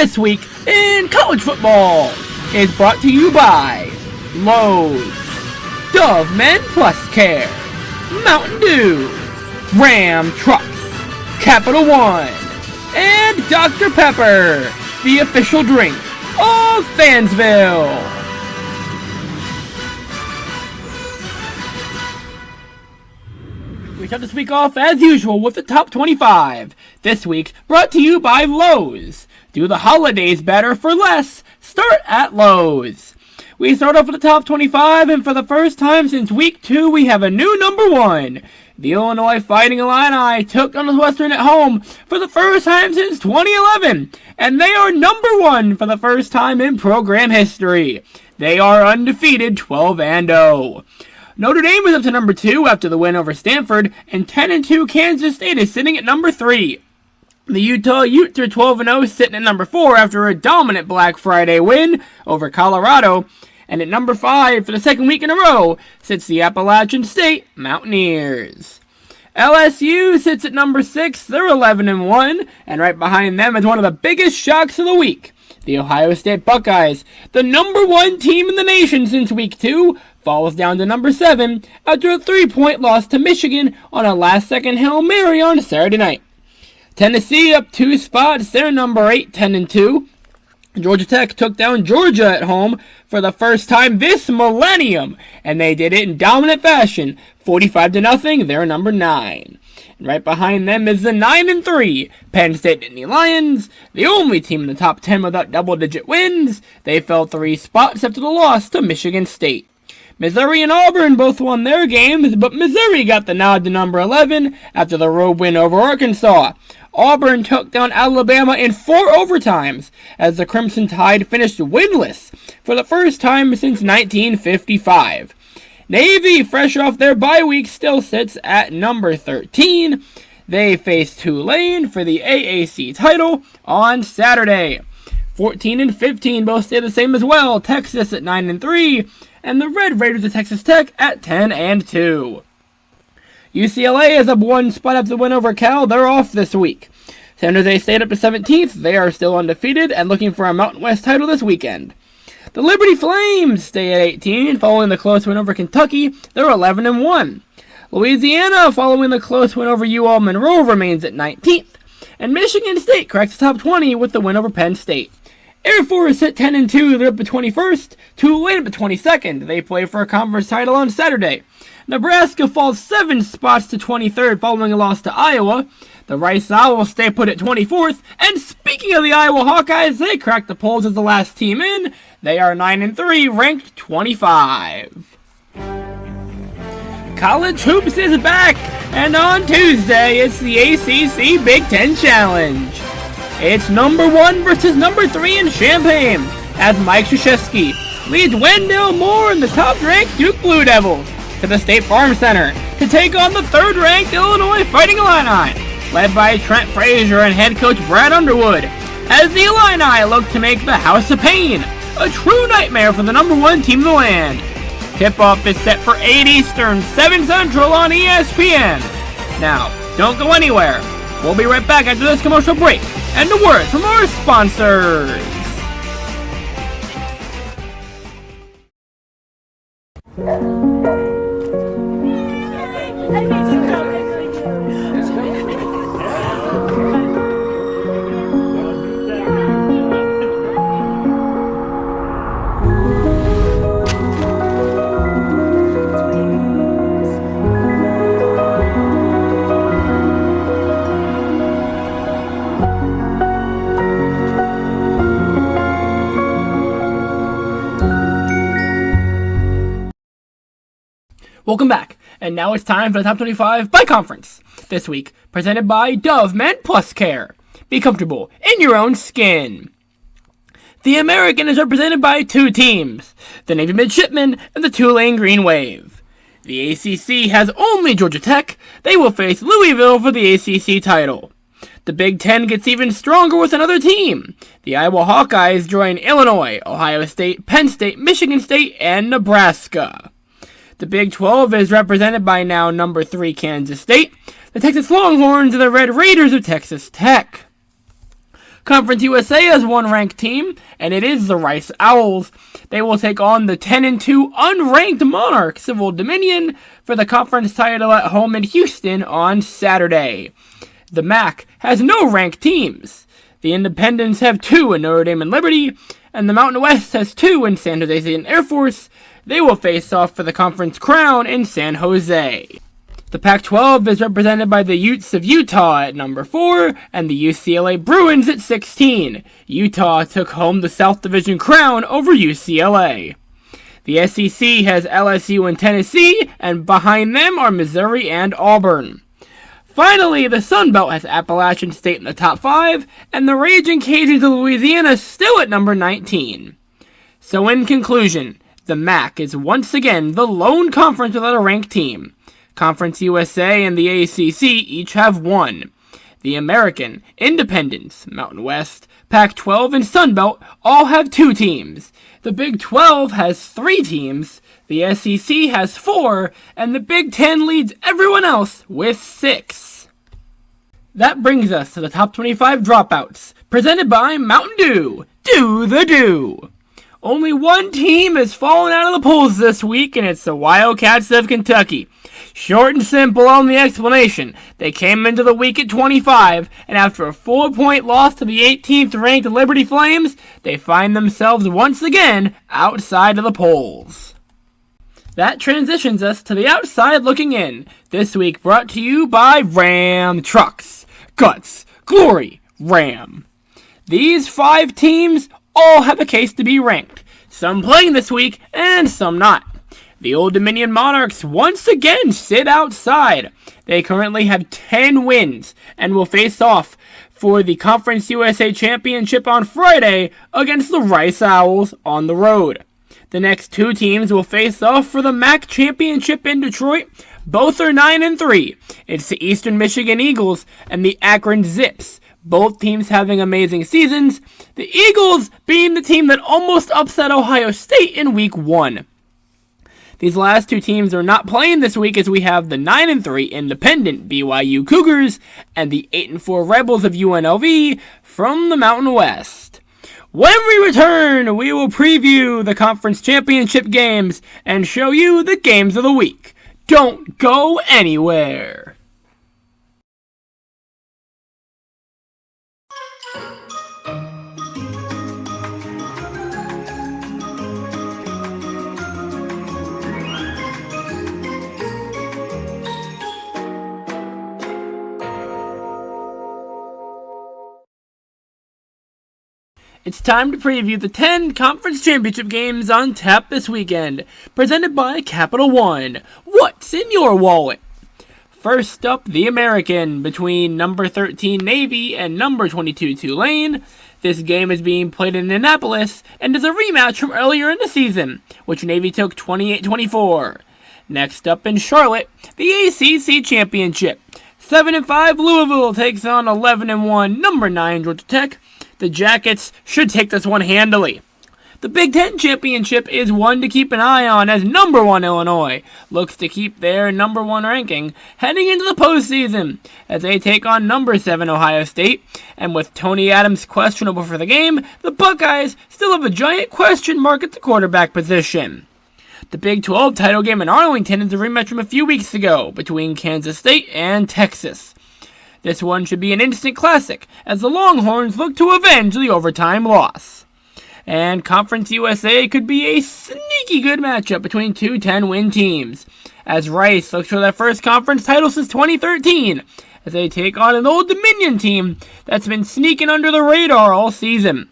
This Week in College Football is brought to you by Lowe's, Dove Men Plus Care, Mountain Dew, Ram Trucks, Capital One, and Dr. Pepper, the official drink of Fansville. We start this week off as usual with the top 25. This week brought to you by Lowe's. Do the holidays better for less. Start at Lowe's. We start off with the top 25, and for the first time since week 2, we have a new number 1. The Illinois Fighting Illini took on Northwestern at home for the first time since 2011, and they are number 1 for the first time in program history. They are undefeated 12-0. Notre Dame is up to number 2 after the win over Stanford, and 10-2 Kansas State is sitting at number 3. The Utah Utes are 12-0, sitting at number 4 after a dominant Black Friday win over Colorado. And at number 5 for the second week in a row sits the Appalachian State Mountaineers. LSU sits at number 6, they're 11-1, and right behind them is one of the biggest shocks of the week. The Ohio State Buckeyes, the number 1 team in the nation since week 2, falls down to number 7 after a 3-point loss to Michigan on a last-second Hail Mary on Saturday night. Tennessee up 2 spots, they're number 8, 10-2. Georgia Tech took down Georgia at home for the first time this millennium, and they did it in dominant fashion, 45-0, they're number 9. And right behind them is the 9-3 Penn State Nittany Lions, the only team in the top 10 without double-digit wins. They fell 3 spots after the loss to Michigan State. Missouri and Auburn both won their games, but Missouri got the nod to number 11 after the road win over Arkansas. Auburn took down Alabama in 4 overtimes as the Crimson Tide finished winless for the first time since 1955. Navy, fresh off their bye week, still sits at number 13. They face Tulane for the AAC title on Saturday. 14 and 15 both stay the same as well. Texas at 9-3, and the Red Raiders of Texas Tech at 10-2. UCLA is up 1 spot after the win over Cal. They're off this week. San Jose State up to 17th. They are still undefeated and looking for a Mountain West title this weekend. The Liberty Flames stay at 18, following the close win over Kentucky. They're 11-1. Louisiana, following the close win over UL Monroe, remains at 19th. And Michigan State cracks the top 20 with the win over Penn State. Air Force at 10-2, they're up to 21st. Tulane up to 22nd. They play for a conference title on Saturday. Nebraska falls 7 spots to 23rd following a loss to Iowa. The Rice Owls stay put at 24th. And speaking of the Iowa Hawkeyes, they cracked the polls as the last team in. They are 9-3, ranked 25. College Hoops is back, and on Tuesday, it's the ACC Big Ten Challenge. It's number 1 versus number 3 in Champaign, as Mike Krzyzewski leads Wendell Moore and the top-ranked Duke Blue Devils to the State Farm Center to take on the 3rd-ranked Illinois Fighting Illini, led by Trent Frazier and head coach Brad Underwood, as the Illini look to make the House of Pain a true nightmare for the number 1 team in the land. Tip-off is set for 8 Eastern, 7 Central on ESPN. Now, don't go anywhere. We'll be right back after this commercial break and a word from our sponsors. Welcome back, and now it's time for the Top 25 by Conference. This week, presented by Dove Men Plus Care. Be comfortable in your own skin. The American is represented by 2 teams, the Navy Midshipmen and the Tulane Green Wave. The ACC has only Georgia Tech. They will face Louisville for the ACC title. The Big Ten gets even stronger with another team. The Iowa Hawkeyes join Illinois, Ohio State, Penn State, Michigan State, and Nebraska. The Big 12 is represented by now number 3 Kansas State, the Texas Longhorns, and the Red Raiders of Texas Tech. Conference USA has one ranked team, and it is the Rice Owls. They will take on the 10-2 unranked Monarchs of Old Dominion for the conference title at home in Houston on Saturday. The MAC has no ranked teams. The Independents have 2 in Notre Dame and Liberty, and the Mountain West has 2 in San Jose State and Air Force. They will face off for the conference crown in San Jose. The Pac-12 is represented by the Utes of Utah at number 4 and the UCLA Bruins at 16. Utah took home the South Division crown over UCLA. The SEC has LSU and Tennessee, and behind them are Missouri and Auburn. Finally, the Sun Belt has Appalachian State in the top 5, and the Raging Cajuns of Louisiana still at number 19. So in conclusion, the MAC is once again the lone conference without a ranked team. Conference USA and the ACC each have 1. The American, Independents, Mountain West, Pac-12, and Sun Belt all have 2 teams. The Big 12 has 3 teams, the SEC has 4, and the Big 10 leads everyone else with 6. That brings us to the top 25 dropouts, presented by Mountain Dew. Do the Dew! Only one team has fallen out of the polls this week, and it's the Wildcats of Kentucky. Short and simple on the explanation. They came into the week at 25, and after a 4-point loss to the 18th ranked Liberty Flames, they find themselves once again outside of the polls. That transitions us to the outside looking in. This week brought to you by Ram Trucks. Guts, glory, Ram. These 5 teams all have a case to be ranked. Some playing this week, and some not. The Old Dominion Monarchs once again sit outside. They currently have 10 wins and will face off for the Conference USA Championship on Friday against the Rice Owls on the road. The next 2 teams will face off for the MAC Championship in Detroit. Both are 9-3. It's the Eastern Michigan Eagles and the Akron Zips. Both teams having amazing seasons. The Eagles being the team that almost upset Ohio State in Week 1. These last 2 teams are not playing this week as we have the 9-3 independent BYU Cougars and the 8-4 Rebels of UNLV from the Mountain West. When we return, we will preview the conference championship games and show you the games of the week. Don't go anywhere. It's time to preview the 10 conference championship games on tap this weekend, presented by Capital One. What's in your wallet? First up, the American between number 13 Navy and number 22 Tulane. This game is being played in Annapolis and is a rematch from earlier in the season, which Navy took 28-24. Next up in Charlotte, the ACC Championship. 7-5 Louisville takes on 11-1 number 9 Georgia Tech. The Jackets should take this one handily. The Big Ten Championship is one to keep an eye on as number 1 Illinois looks to keep their number 1 ranking heading into the postseason as they take on number 7 Ohio State. And with Tony Adams questionable for the game, the Buckeyes still have a giant question mark at the quarterback position. The Big 12 title game in Arlington is a rematch from a few weeks ago between Kansas State and Texas. This one should be an instant classic, as the Longhorns look to avenge the overtime loss. And Conference USA could be a sneaky good matchup between 2 10-win teams, as Rice looks for their first conference title since 2013, as they take on an Old Dominion team that's been sneaking under the radar all season.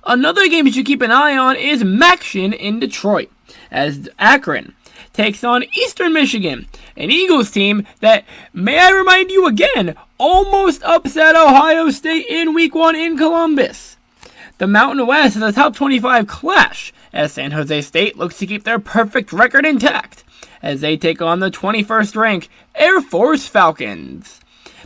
Another game you should keep an eye on is MACtion in Detroit, as Akron takes on Eastern Michigan, an Eagles team that, may I remind you again, almost upset Ohio State in Week 1 in Columbus. The Mountain West is a top 25 clash, as San Jose State looks to keep their perfect record intact, as they take on the 21st ranked Air Force Falcons.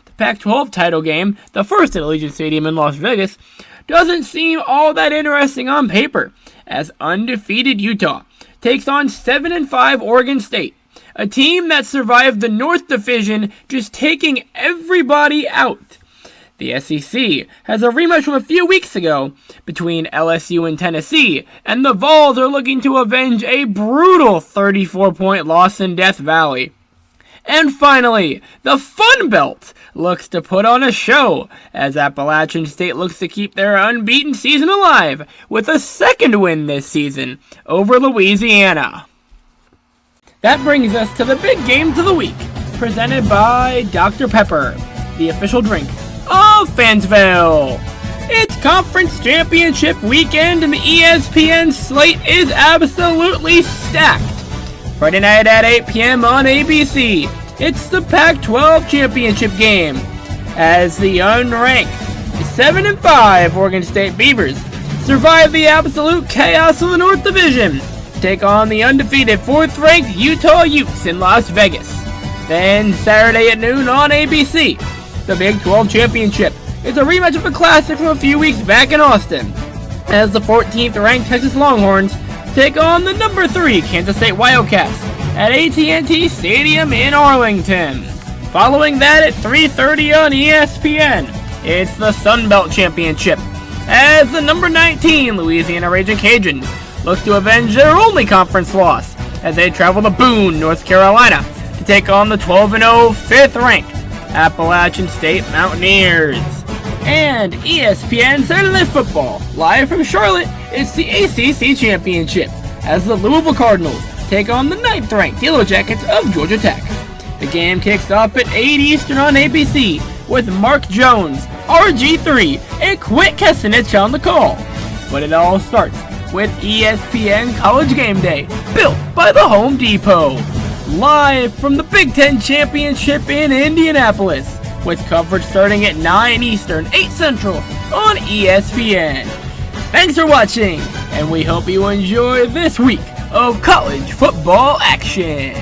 The Pac-12 title game, the first at Allegiant Stadium in Las Vegas, doesn't seem all that interesting on paper, as undefeated Utah takes on 7-5 Oregon State, a team that survived the North Division just taking everybody out. The SEC has a rematch from a few weeks ago between LSU and Tennessee, and the Vols are looking to avenge a brutal 34-point loss in Death Valley. And finally, the Fun Belt looks to put on a show as Appalachian State looks to keep their unbeaten season alive with a second win this season over Louisiana. That brings us to the big games of the week, presented by Dr. Pepper, the official drink of Fansville. It's conference championship weekend and the ESPN slate is absolutely stacked. Friday night at 8 p.m. on ABC, it's the Pac-12 championship game as the unranked 7-5 Oregon State Beavers survive the absolute chaos of the North Division to take on the undefeated 4th-ranked Utah Utes in Las Vegas. Then Saturday at noon on ABC, the Big 12 championship is a rematch of a classic from a few weeks back in Austin as the 14th-ranked Texas Longhorns take on the number 3 Kansas State Wildcats at AT&T Stadium in Arlington. Following that at 3:30 on ESPN, it's the Sun Belt Championship as the number 19 Louisiana Raging Cajuns look to avenge their only conference loss as they travel to Boone, North Carolina to take on the 12-0 5th-ranked Appalachian State Mountaineers. And ESPN Saturday Night Football, live from Charlotte, it's the ACC Championship as the Louisville Cardinals take on the 9th-ranked Yellow Jackets of Georgia Tech. The game kicks off at 8 Eastern on ABC with Mark Jones, RG3, and Quint Kessenich on the call. But it all starts with ESPN College Game Day, built by the Home Depot. Live from the Big Ten Championship in Indianapolis, with coverage starting at 9 Eastern, 8 Central on ESPN. Thanks for watching, and we hope you enjoy this week of college football action.